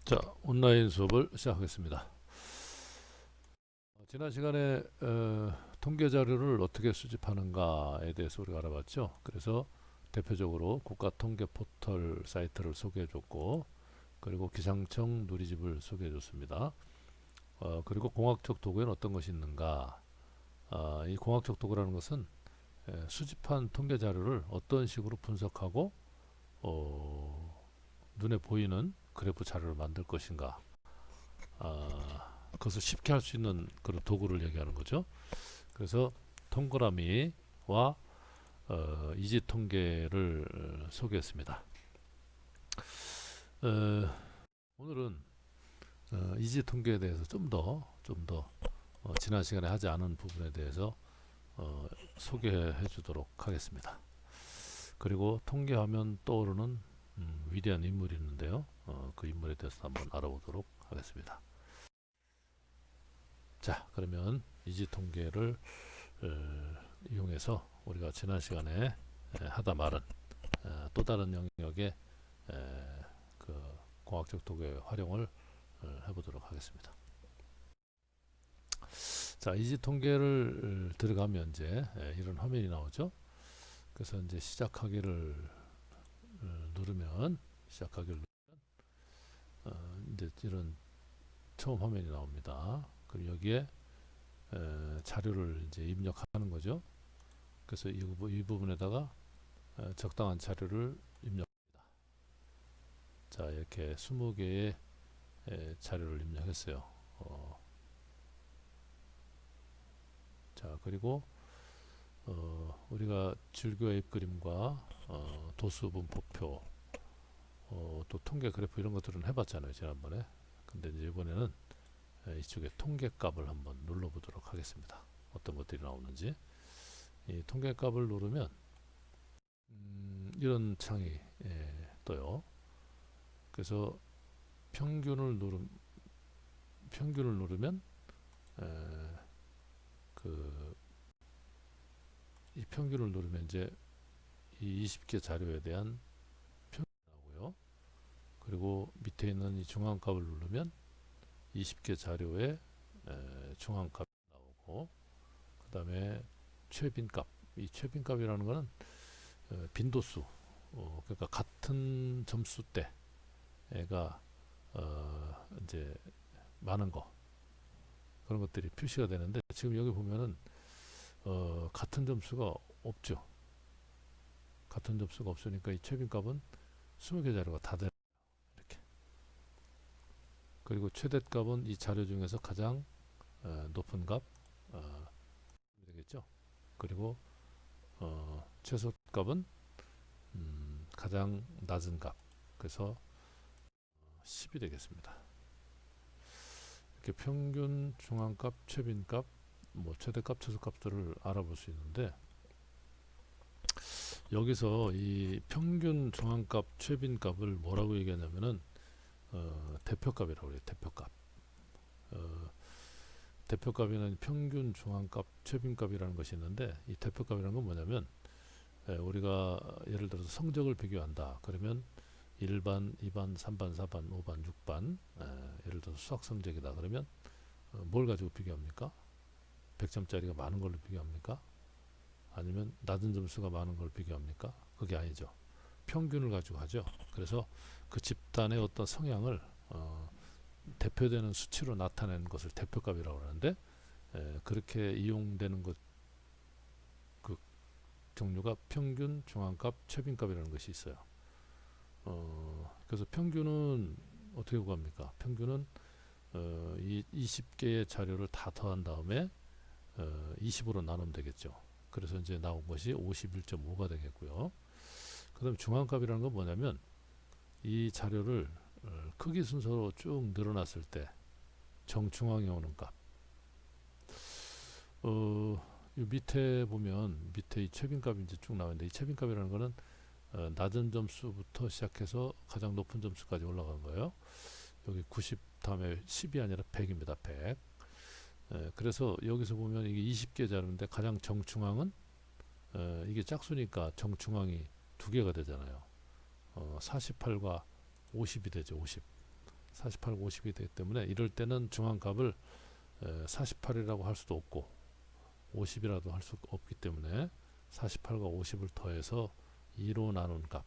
자, 온라인 수업을 시작하겠습니다. 지난 시간에 통계 자료를 어떻게 수집하는가에 대해서 우리가 알아봤죠. 그래서 대표적으로 국가통계 포털 사이트를 소개해줬고, 그리고 기상청 누리집을 소개해줬습니다. 그리고 공학적 도구에는 어떤 것이 있는가. 이 공학적 도구라는 것은 수집한 통계 자료를 어떤 식으로 분석하고 눈에 보이는 그래프 자료를 만들 것인가. 그것을 쉽게 할 수 있는 그런 도구를 얘기하는 거죠. 그래서 동그라미와 이지 통계를 소개했습니다. 오늘은 이지 통계에 대해서 좀 더 지난 시간에 하지 않은 부분에 대해서 소개해 주도록 하겠습니다. 그리고 통계하면 떠오르는 위대한 인물이 있는데요. 그 인물에 대해서 한번 알아보도록 하겠습니다. 자, 그러면 이지 통계를 이용해서 우리가 지난 시간에 하다 말은 또 다른 영역의 그 공학적 도구의 활용을 해보도록 하겠습니다. 자, 이지 통계를 들어가면 이제 이런 화면이 나오죠. 그래서 이제 시작하기를 누르면 이제 이런 처음 화면이 나옵니다. 그리고 여기에 자료를 이제 입력하는 거죠. 그래서 이 부분에다가 적당한 자료를 입력합니다. 자, 이렇게 20개의 자료를 입력했어요. 자, 그리고 우리가 줄교의 그림과 도수 분포표, 또 통계 그래프 이런 것들은 해봤잖아요, 지난번에. 근데 이제 이번에는 이쪽에 통계값을 한번 눌러보도록 하겠습니다. 어떤 것들이 나오는지. 이 통계값을 누르면 이런 창이 떠요. 그래서 평균을 누르면 이 평균을 누르면 이제 이 20개 자료에 대한 평균이 나오고요. 그리고 밑에 있는 이 중앙값을 누르면 20개 자료의 중앙값이 나오고, 그 다음에 최빈값. 이 최빈값이라는 것은 빈도수, 그러니까 같은 점수 때가 이제 많은 거, 그런 것들이 표시가 되는데, 지금 여기 보면은 같은 점수가 없죠. 같은 점수가 없으니까 이 최빈값은 20개 자료가 다 되는, 이렇게. 그리고 최대값은 이 자료 중에서 가장 높은 값 되겠죠. 그리고 최소값은 가장 낮은 값, 그래서 10이 되겠습니다. 이렇게 평균, 중앙값, 최빈값, 뭐 최대값, 최소값들을 알아볼 수 있는데, 여기서 이 평균, 중앙값, 최빈값을 뭐라고 얘기하냐면은 대표값이라고 해요. 대표값. 대표값에는 평균, 중앙값, 최빈값이라는 것이 있는데, 이 대표값이라는 건 뭐냐면 우리가 예를 들어서 성적을 비교한다. 그러면 1반, 2반, 3반, 4반, 5반, 6반, 예를 들어서 수학 성적이다. 그러면 뭘 가지고 비교합니까? 100점짜리가 많은 걸로 비교합니까? 아니면 낮은 점수가 많은 걸 비교합니까? 그게 아니죠. 평균을 가지고 하죠. 그래서 그 집단의 어떤 성향을 대표되는 수치로 나타내는 것을 대표값이라고 하는데, 그렇게 이용되는 것, 그 종류가 평균, 중앙값, 최빈값이라는 것이 있어요. 그래서 평균은 어떻게 구합니까? 평균은 이 20개의 자료를 다 더한 다음에 20으로 나누면 되겠죠. 그래서 이제 나온 것이 51.5가 되겠고요. 그 다음에 중앙값이라는 건 뭐냐면 이 자료를 크기 순서로 쭉 늘어났을 때 정중앙에 오는 값. 이 밑에 보면 밑에 이 최빈값이 이제 쭉 나오는데, 이 최빈값이라는 거는 낮은 점수부터 시작해서 가장 높은 점수까지 올라간 거예요. 여기 90 다음에 10이 아니라 100입니다. 100. 그래서 여기서 보면 이게 20개 자료인데 가장 정중앙은 이게 짝수니까 정중앙이 두 개가 되잖아요. 48과 50이 되죠. 50. 48과 50이 되기 때문에 이럴 때는 중앙값을 48이라고 할 수도 없고 50이라도 할 수 없기 때문에 48과 50을 더해서 2로 나눈 값,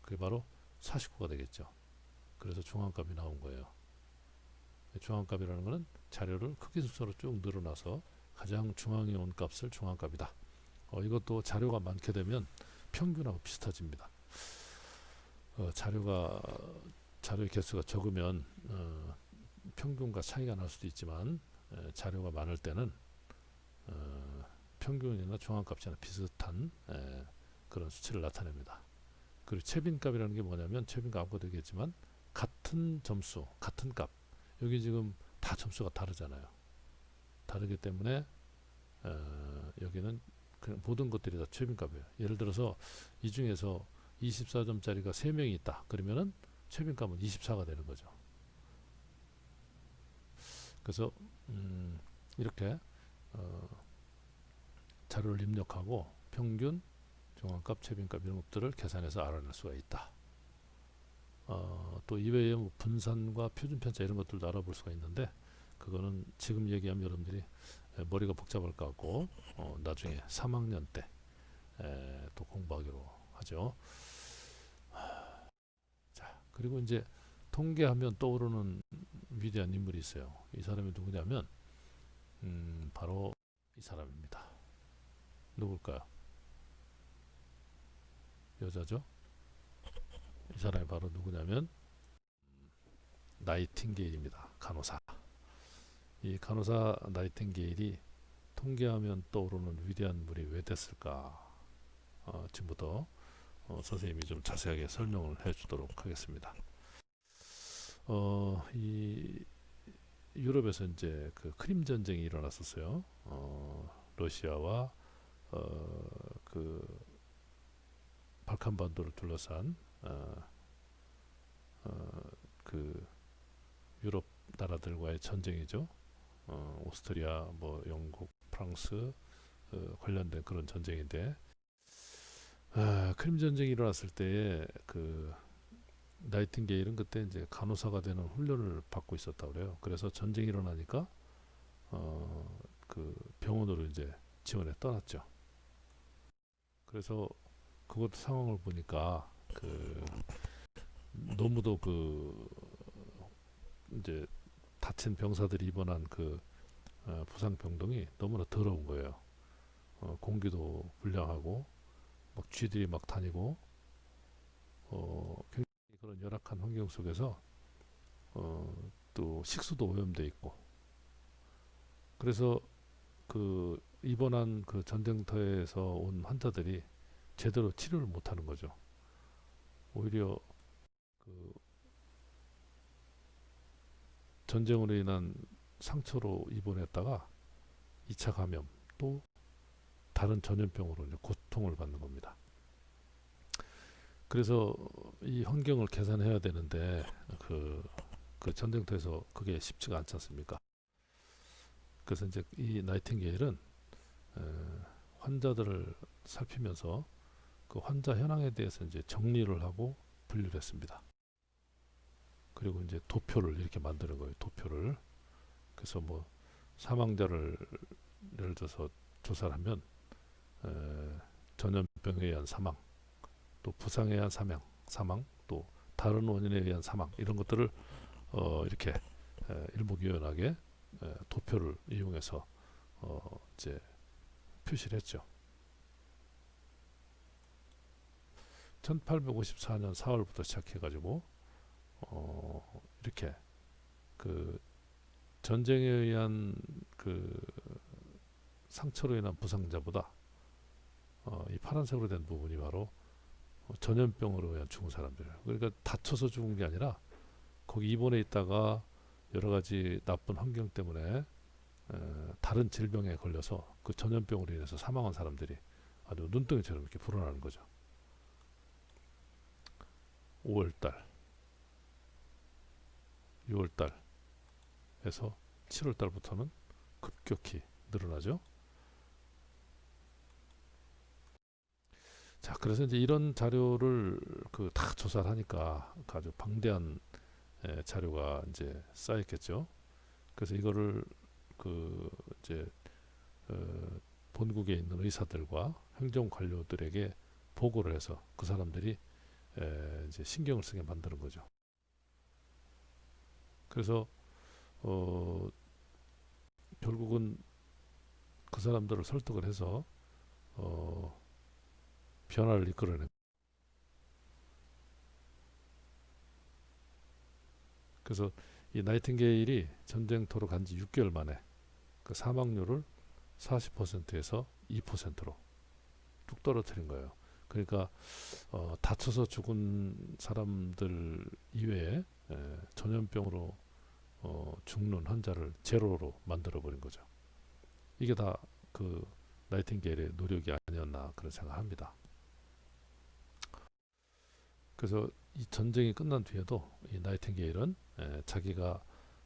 그게 바로 49가 되겠죠. 그래서 중앙값이 나온 거예요. 중앙값이라는 것은 자료를 크기 순서로 쭉 늘어나서 가장 중앙에 온 값을 중앙값이다. 이것도 자료가 많게 되면 평균하고 비슷해집니다. 자료의 개수가 적으면 평균과 차이가 날 수도 있지만 자료가 많을 때는 평균이나 중앙값이나 비슷한 그런 수치를 나타냅니다. 그리고 최빈값이라는 게 뭐냐면 최빈값 아무것도 되겠지만 같은 점수, 같은 값, 여기 지금 다 점수가 다르잖아요. 다르기 때문에 여기는 그냥 모든 것들이 다 최빈값이에요. 예를 들어서 이 중에서 24점짜리가 3명이 있다. 그러면은 최빈값은 24가 되는 거죠. 그래서 이렇게 자료를 입력하고 평균, 중앙값, 최빈값 이런 것들을 계산해서 알아낼 수가 있다. 또 이외에 뭐 분산과 표준편차 이런 것들도 알아볼 수가 있는데 그거는 지금 얘기하면 여러분들이 머리가 복잡할 것 같고 나중에 3학년 때 또 공부하기로 하죠. 자, 그리고 이제 통계하면 떠오르는 위대한 인물이 있어요. 이 사람이 누구냐면 바로 이 사람입니다. 누굴까요? 여자죠? 이 사람이 바로 누구냐면 나이팅게일입니다. 간호사. 이 간호사 나이팅게일이 통계하면 떠오르는 위대한 인물이 왜 됐을까? 지금부터 선생님이 좀 자세하게 설명을 해주도록 하겠습니다. 이 유럽에서 이제 그 크림 전쟁이 일어났었어요. 러시아와 그 발칸반도를 둘러싼 그 유럽 나라들과의 전쟁이죠. 오스트리아, 뭐 영국, 프랑스 관련된 그런 전쟁인데 크림 전쟁이 일어났을 때에 그 나이팅게일은 그때 이제 간호사가 되는 훈련을 받고 있었다 그래요. 그래서 전쟁이 일어나니까 그 병원으로 이제 지원에 떠났죠. 그래서 그것 상황을 보니까 그 너무도 그 이제 다친 병사들이 입원한 그 부상 병동이 너무나 더러운 거예요. 공기도 불량하고 막 쥐들이 막 다니고 굉장히 그런 열악한 환경 속에서 또 식수도 오염돼 있고 그래서 그 입원한 그 전쟁터에서 온 환자들이 제대로 치료를 못하는 거죠. 오히려 그 전쟁으로 인한 상처로 입원했다가 2차 감염 또 다른 전염병으로 이제 고통을 받는 겁니다. 그래서 이 환경을 개선해야 되는데 그 전쟁터에서 그게 쉽지가 않지 않습니까? 그래서 이제 이 나이팅게일은 환자들을 살피면서 그 환자 현황에 대해서 이제 정리를 하고 분류를 했습니다. 그리고 이제 도표를 이렇게 만드는 거예요. 도표를. 그래서 뭐 사망자를 예를 들어서 조사를 하면 전염병에 의한 사망, 또 부상에 의한 사망, 또 다른 원인에 의한 사망 이런 것들을 이렇게 일목요연하게 도표를 이용해서 이제 표시를 했죠. 1854년 4월부터 시작해가지고 이렇게 그 전쟁에 의한 그 상처로 인한 부상자보다 이 파란색으로 된 부분이 바로 전염병으로 인한 죽은 사람들이에요. 그러니까 다쳐서 죽은 게 아니라 거기 입원해 있다가 여러 가지 나쁜 환경 때문에 다른 질병에 걸려서 그 전염병으로 인해서 사망한 사람들이 아주 눈덩이처럼 이렇게 불어나는 거죠. 5월달, 6월달에서 7월달부터는 급격히 늘어나죠. 자, 그래서 이제 이런 자료를 그 다 조사를 하니까 아주 방대한 자료가 이제 쌓였겠죠. 그래서 이거를 그 이제 본국에 있는 의사들과 행정 관료들에게 보고를 해서 그 사람들이 이제 신경을 쓰게 만드는 거죠. 그래서 결국은 그 사람들을 설득을 해서 변화를 이끌어내. 그래서 이 나이팅게일이 전쟁터로 간 지 6개월 만에 그 사망률을 40%에서 2%로 뚝 떨어뜨린 거예요. 그러니까 다쳐서 죽은 사람들 이외에 전염병으로 죽는 환자를 제로로 만들어 버린 거죠. 이게 다 그 나이팅게일의 노력이 아니었나 그런 생각합니다. 그래서 이 전쟁이 끝난 뒤에도 이 나이팅게일은 자기가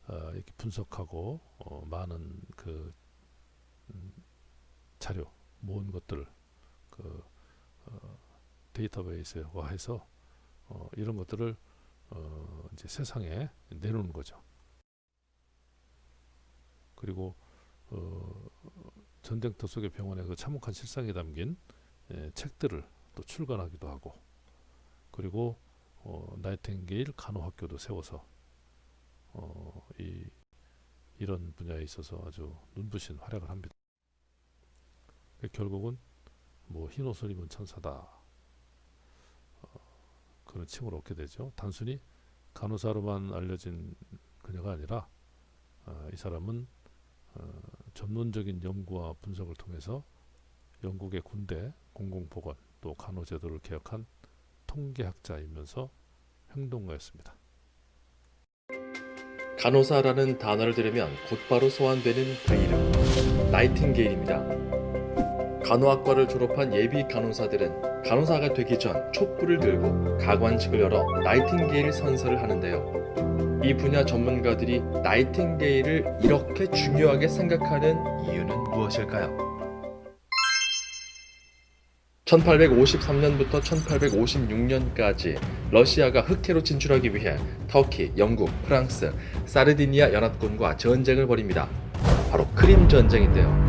이렇게 분석하고 많은 그 자료 모은 것들을 그 데이터베이스화해서 이런 것들을 이제 세상에 내놓는 거죠. 그리고 전쟁터 속의 병원의 그 참혹한 실상이 담긴 책들을 또 출간하기도 하고, 그리고 나이팅게일 간호학교도 세워서 이런 분야에 있어서 아주 눈부신 활약을 합니다. 결국은 뭐 흰 옷을 입은 천사다 그런 칭을 얻게 되죠. 단순히 간호사로만 알려진 그녀가 아니라 이 사람은 전문적인 연구와 분석을 통해서 영국의 군대, 공공보건, 또 간호제도를 개혁한 통계학자이면서 행동가였습니다. 간호사라는 단어를 들으면 곧바로 소환되는 그 이름, 나이팅게일입니다. 간호학과를 졸업한 예비 간호사들은 간호사가 되기 전 촛불을 들고 가관식을 열어 나이팅게일 선서를 하는데요. 이 분야 전문가들이 나이팅게일을 이렇게 중요하게 생각하는 이유는 무엇일까요? 1853년부터 1856년까지 러시아가 흑해로 진출하기 위해 터키, 영국, 프랑스, 사르디니아 연합군과 전쟁을 벌입니다. 바로 크림 전쟁인데요.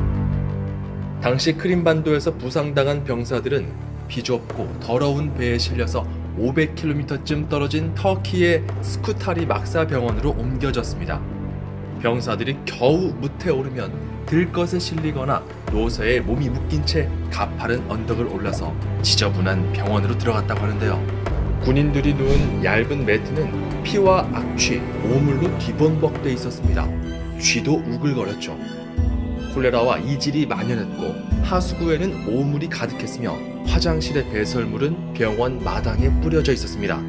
당시 크림반도에서 부상당한 병사들은 비좁고 더러운 배에 실려서 500km쯤 떨어진 터키의 스쿠타리 막사 병원으로 옮겨졌습니다. 병사들이 겨우 무태 오르면 들것에 실리거나 노서에 몸이 묶인 채 가파른 언덕을 올라서 지저분한 병원으로 들어갔다고 하는데요. 군인들이 누운 얇은 매트는 피와 악취, 오물로 뒤범벅돼 있었습니다. 쥐도 우글거렸죠. 콜레라와 이질이 만연했고 하수구에는 오물이 가득했으며 화장실의 배설물은 병원 마당에 뿌려져 있었습니다.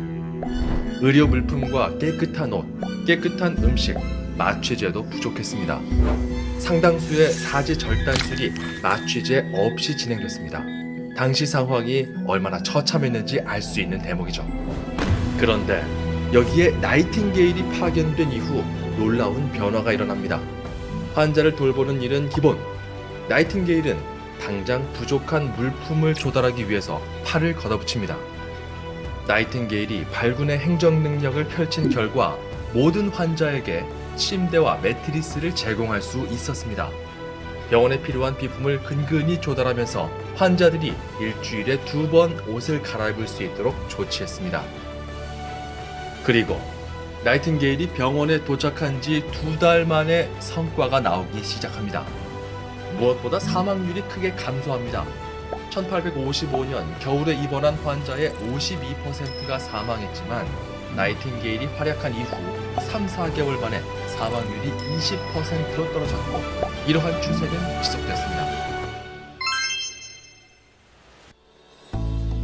의료 물품과 깨끗한 옷, 깨끗한 음식, 마취제도 부족했습니다. 상당수의 사지 절단술이 마취제 없이 진행됐습니다. 당시 상황이 얼마나 처참했는지 알 수 있는 대목이죠. 그런데 여기에 나이팅게일이 파견된 이후 놀라운 변화가 일어납니다. 환자를 돌보는 일은 기본. 나이팅게일은 당장 부족한 물품을 조달하기 위해서 팔을 걷어붙입니다. 나이팅게일이 발군의 행정 능력을 펼친 결과 모든 환자에게 침대와 매트리스를 제공할 수 있었습니다. 병원에 필요한 비품을 근근히 조달하면서 환자들이 일주일에 2번 옷을 갈아입을 수 있도록 조치했습니다. 그리고 나이팅게일이 병원에 도착한 지 2달 만에 성과가 나오기 시작합니다. 무엇보다 사망률이 크게 감소합니다. 1855년 겨울에 입원한 환자의 52%가 사망했지만 나이팅게일이 활약한 이후 3-4개월 만에 사망률이 20%로 떨어졌고 이러한 추세는 지속됐습니다.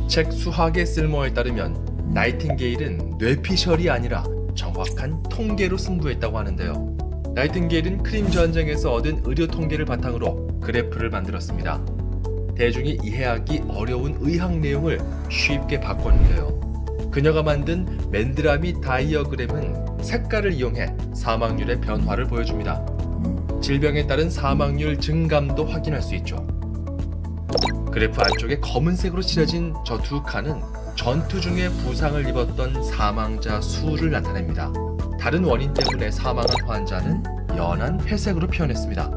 책 수학의 쓸모에 따르면 나이팅게일은 뇌피셜이 아니라 정확한 통계로 승부했다고 하는데요. 나이팅게일은 크림 전쟁에서 얻은 의료 통계를 바탕으로 그래프를 만들었습니다. 대중이 이해하기 어려운 의학 내용을 쉽게 바꿨는데요. 그녀가 만든 맨드라미 다이어그램은 색깔을 이용해 사망률의 변화를 보여줍니다. 질병에 따른 사망률 증감도 확인할 수 있죠. 그래프 안쪽에 검은색으로 칠해진 저 두 칸은 전투 중에 부상을 입었던 사망자 수를 나타냅니다. 다른 원인 때문에 사망한 환자는 연한 회색으로 표현했습니다.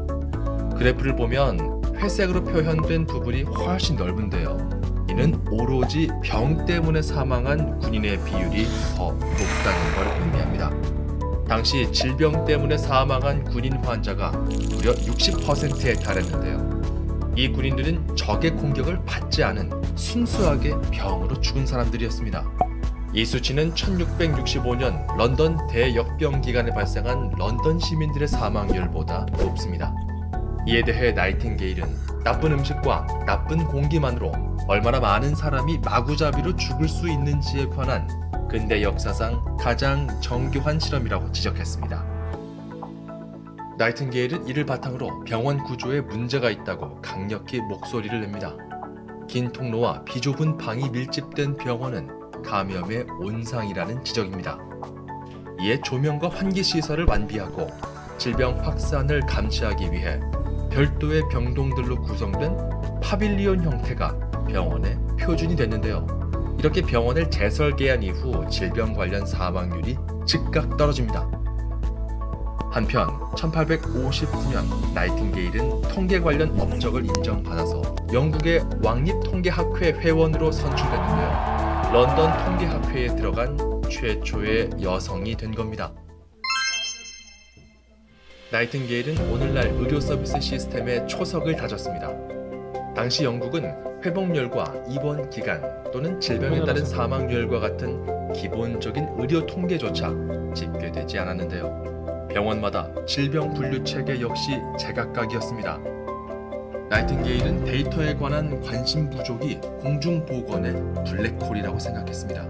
그래프를 보면 회색으로 표현된 부분이 훨씬 넓은데요. 이는 오로지 병 때문에 사망한 군인의 비율이 더 높다는 걸 의미합니다. 당시 질병 때문에 사망한 군인 환자가 무려 60%에 달했는데요. 이 군인들은 적의 공격을 받지 않은 순수하게 병으로 죽은 사람들이었습니다. 이 수치는 1665년 런던 대역병 기간에 발생한 런던 시민들의 사망률보다 높습니다. 이에 대해 나이팅게일은 나쁜 음식과 나쁜 공기만으로 얼마나 많은 사람이 마구잡이로 죽을 수 있는지에 관한 근대 역사상 가장 정교한 실험이라고 지적했습니다. 나이팅게일은 이를 바탕으로 병원 구조에 문제가 있다고 강력히 목소리를 냅니다. 긴 통로와 비좁은 방이 밀집된 병원은 감염의 온상이라는 지적입니다. 이에 조명과 환기 시설을 완비하고 질병 확산을 감시하기 위해 별도의 병동들로 구성된 파빌리온 형태가 병원의 표준이 됐는데요. 이렇게 병원을 재설계한 이후 질병 관련 사망률이 즉각 떨어집니다. 한편 1859년 나이팅게일은 통계 관련 업적을 인정받아서 영국의 왕립통계학회 회원으로 선출됐는데요. 런던 통계학회에 들어간 최초의 여성이 된 겁니다. 나이팅게일은 오늘날 의료 서비스 시스템의 초석을 다졌습니다. 당시 영국은 회복률과 입원 기간 또는 질병에 따른 사망률과 같은 기본적인 의료 통계조차 집계되지 않았는데요. 병원마다 질병 분류 체계 역시 제각각이었습니다. 나이팅게일은 데이터에 관한 관심 부족이 공중보건의 블랙홀이라고 생각했습니다.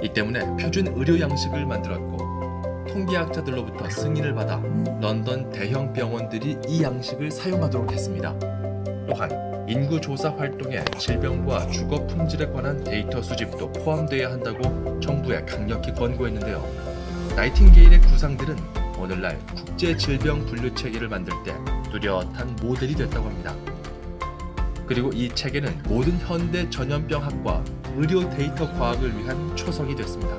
이 때문에 표준 의료 양식을 만들었고 통계학자들로부터 승인을 받아 런던 대형 병원들이 이 양식을 사용하도록 했습니다. 또한 인구조사 활동에 질병과 주거 품질에 관한 데이터 수집도 포함되어야 한다고 정부에 강력히 권고했는데요. 나이팅게일의 구상들은 오늘날 국제 질병 분류 체계를 만들 때 뚜렷한 모델이 됐다고 합니다. 그리고 이 체계는 모든 현대 전염병학과 의료 데이터 과학을 위한 초석이 됐습니다.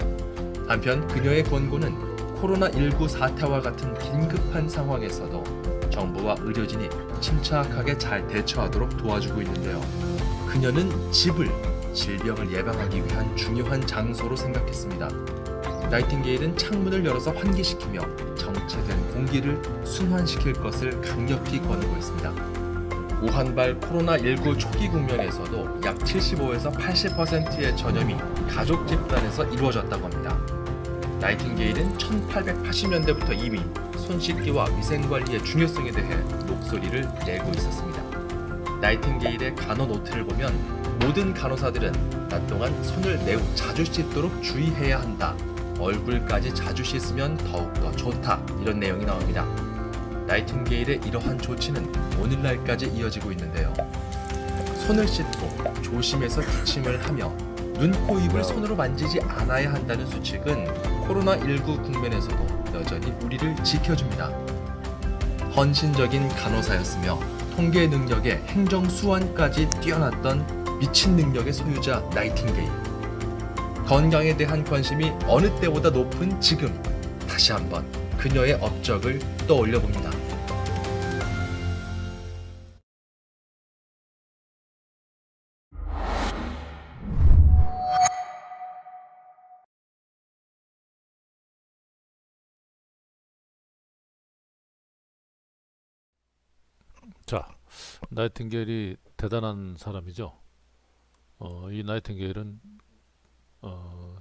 한편 그녀의 권고는 코로나19 사태와 같은 긴급한 상황에서도 정부와 의료진이 침착하게 잘 대처하도록 도와주고 있는데요. 그녀는 집을 질병을 예방하기 위한 중요한 장소로 생각했습니다. 나이팅게일은 창문을 열어서 환기시키며 정체된 공기를 순환시킬 것을 강력히 권고했습니다. 우한발 코로나19 초기 국면에서도 약 75에서 80%의 전염이 가족 집단에서 이루어졌다고 합니다. 나이팅게일은 1880년대부터 이미 손 씻기와 위생관리의 중요성에 대해 목소리를 내고 있었습니다. 나이팅게일의 간호 노트를 보면 모든 간호사들은 낮 동안 손을 매우 자주 씻도록 주의해야 한다. 얼굴까지 자주 씻으면 더욱더 좋다. 이런 내용이 나옵니다. 나이팅게일의 이러한 조치는 오늘날까지 이어지고 있는데요. 손을 씻고 조심해서 기침을 하며 눈, 코, 입을 손으로 만지지 않아야 한다는 수칙은 코로나19 국면에서도 여전히 우리를 지켜줍니다. 헌신적인 간호사였으며 통계 능력에 행정 수완까지 뛰어났던 미친 능력의 소유자 나이팅게일. 건강에 대한 관심이 어느 때보다 높은 지금 다시 한번 그녀의 업적을 떠올려 봅니다. 자, 나이팅게일이 대단한 사람이죠. 이 나이팅게일은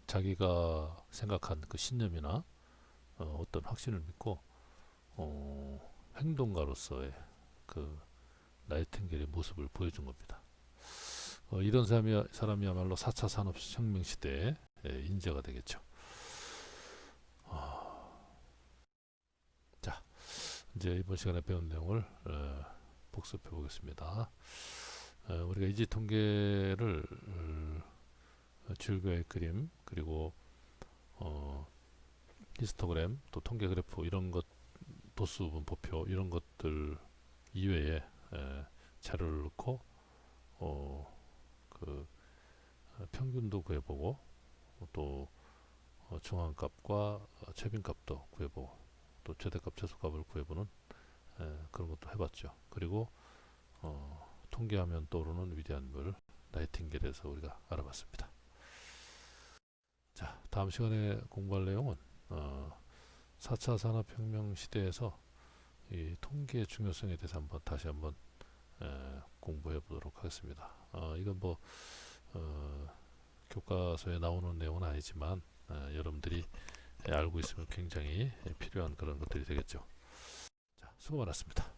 자기가 생각한 그 신념이나 어떤 확신을 믿고 행동가로서의 그 나이팅게일의 모습을 보여준 겁니다. 이런 사람이야말로 4차 산업혁명 시대의 인재가 되겠죠. 자, 이제 이번 시간에 배운 내용을 복습해 보겠습니다. 우리가 이지 통계를 줄교의 그림 그리고 히스토그램 또 통계 그래프 이런 것 도수 분포표 이런 것들 이외에 자료를 넣고 그 평균도 구해보고 또 중앙값과 최빈값도 구해보고 또 최대값 최소값을 구해보는 그런 것도 해봤죠. 그리고 통계하면 떠오르는 위대한 물 나이팅게일에서 우리가 알아봤습니다. 자, 다음 시간에 공부할 내용은 4차 산업혁명 시대에서 이 통계의 중요성에 대해서 다시 한번 공부해 보도록 하겠습니다. 이건 뭐 교과서에 나오는 내용은 아니지만 여러분들이 알고 있으면 굉장히 필요한 그런 것들이 되겠죠. 자, 수고 많았습니다.